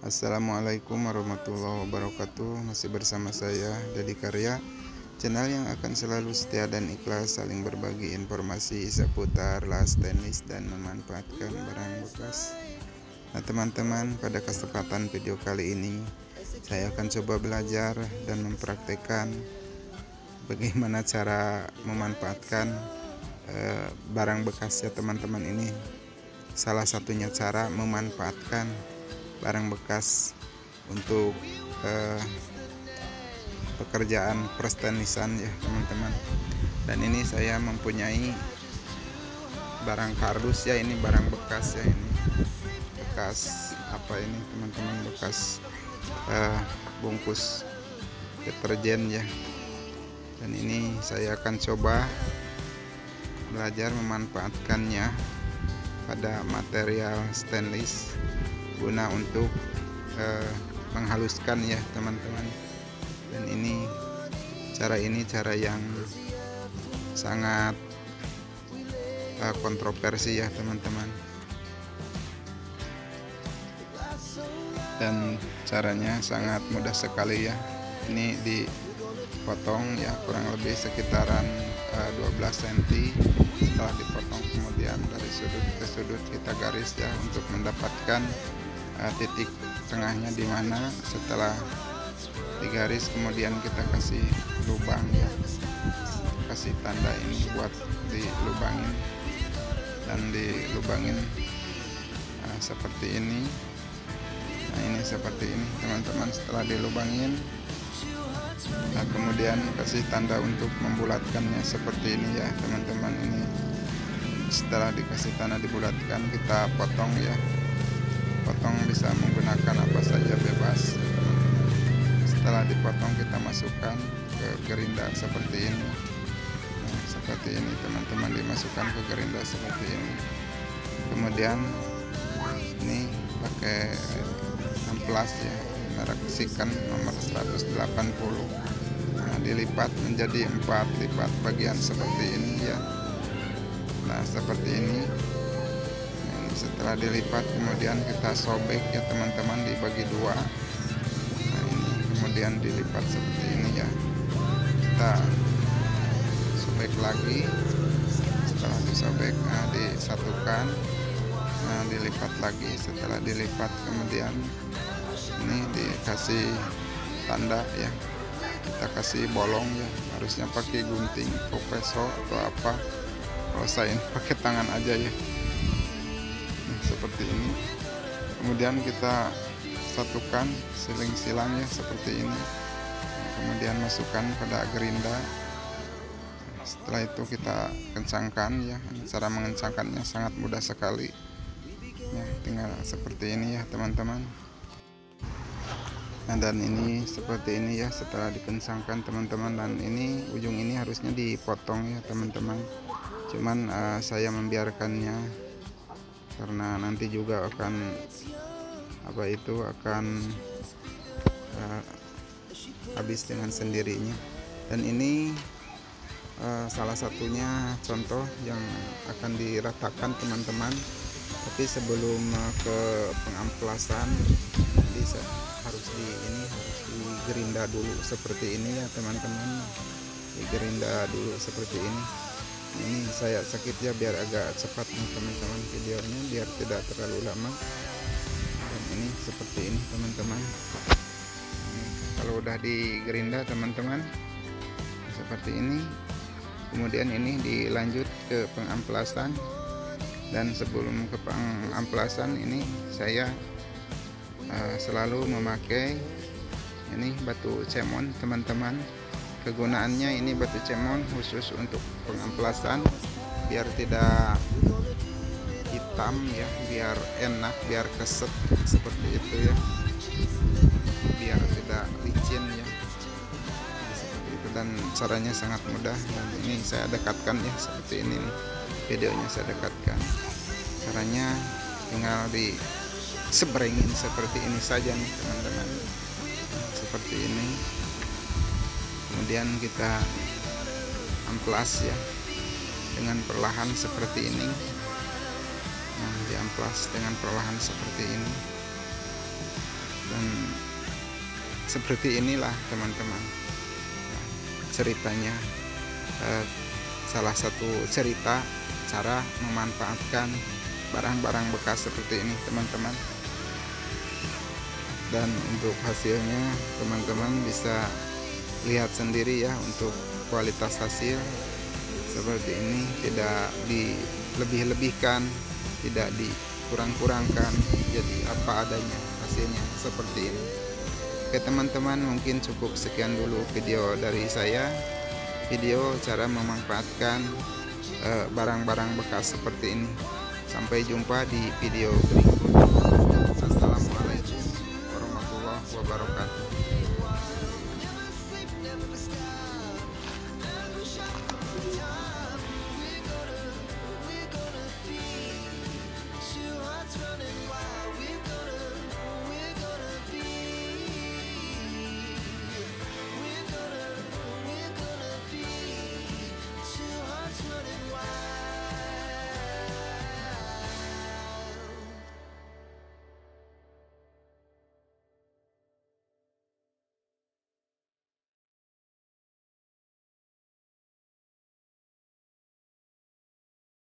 Assalamualaikum warahmatullahi wabarakatuh. Masih bersama saya Dedi Karya, channel yang akan selalu setia dan ikhlas saling berbagi informasi seputar las tenis dan memanfaatkan barang bekas. Nah teman-teman, pada kesempatan video kali ini saya akan coba belajar dan mempraktekkan bagaimana cara memanfaatkan barang bekas ya teman-teman. Ini salah satunya cara memanfaatkan barang bekas untuk pekerjaan perstenisan ya teman-teman. Dan ini saya mempunyai barang kardus ya, ini barang bekas ya, ini bekas apa ini teman-teman, bekas bungkus deterjen ya. Dan ini saya akan coba belajar memanfaatkannya pada material stainless guna untuk menghaluskan ya teman-teman. Dan ini cara yang sangat kontroversi ya teman-teman, dan caranya sangat mudah sekali ya. Ini dipotong ya, kurang lebih sekitaran 12 cm. Setelah dipotong kemudian dari sudut ke sudut kita garis ya, untuk mendapatkan titik tengahnya di mana. Setelah digaris kemudian kita kasih lubang ya, kasih tanda ini buat dilubangin, dan dilubangin seperti ini. Nah ini seperti ini teman-teman. Setelah dilubangin, nah kemudian kasih tanda untuk membulatkannya seperti ini ya teman-teman. Ini setelah dikasih tanda dibulatkan, kita potong ya. Potong bisa menggunakan apa saja, bebas teman-teman. Setelah dipotong kita masukkan ke gerinda seperti ini. Nah, seperti ini teman-teman, dimasukkan ke gerinda seperti ini. Kemudian ini pakai amplas ya, merek Sikan nomor 180. Nah, dilipat menjadi 4, lipat bagian seperti ini ya. Nah seperti ini. Setelah dilipat kemudian kita sobek ya teman-teman, dibagi 2. Nah ini kemudian dilipat seperti ini ya, kita sobek lagi. Setelah disobek, nah disatukan, nah dilipat lagi. Setelah dilipat kemudian ini dikasih tanda ya, kita kasih bolong ya, harusnya pakai gunting kompreso atau apa. Kalau saya ini pakai tangan aja ya, seperti ini. Kemudian kita satukan, silang-silang ya seperti ini. Kemudian masukkan pada gerinda. Setelah itu kita kencangkan ya. Cara mengencangkannya sangat mudah sekali ya, tinggal seperti ini ya teman-teman. Nah dan ini seperti ini ya, setelah dikencangkan teman-teman. Dan ini ujung ini harusnya dipotong ya teman-teman, cuman saya membiarkannya karena nanti juga akan habis dengan sendirinya. Dan ini salah satunya contoh yang akan diratakan teman-teman. Tapi sebelum ke pengamplasan harus digerinda dulu seperti ini ya teman-teman. Digerinda dulu seperti ini. Ini saya sakit ya biar agak cepat nih teman-teman videonya, biar tidak terlalu lama. Dan ini seperti ini teman-teman. Kalau udah digerinda teman-teman seperti ini, kemudian ini dilanjut ke pengamplasan. Dan sebelum ke pengamplasan ini saya selalu memakai ini batu cemon teman-teman. Kegunaannya ini batu cemon khusus untuk pengamplasan, biar tidak hitam ya, biar enak, biar keset seperti itu ya, biar tidak licin ya, seperti itu. Dan caranya sangat mudah. Dan ini saya dekatkan ya seperti ini nih, videonya saya dekatkan. Caranya tinggal disebrengin seperti ini saja nih teman-teman, seperti ini. Kemudian kita amplas ya dengan perlahan seperti ini. Nah diamplas dengan perlahan seperti ini. seperti inilah teman-teman. Nah, ceritanya salah satu cerita cara memanfaatkan barang-barang bekas seperti ini teman-teman. Dan untuk hasilnya teman-teman bisa lihat sendiri ya, untuk kualitas hasil seperti ini, tidak dilebih-lebihkan, tidak dikurang-kurangkan, jadi apa adanya hasilnya seperti ini. Oke teman-teman, mungkin cukup sekian dulu video dari saya, video cara memanfaatkan barang-barang bekas seperti ini. Sampai jumpa di video berikutnya.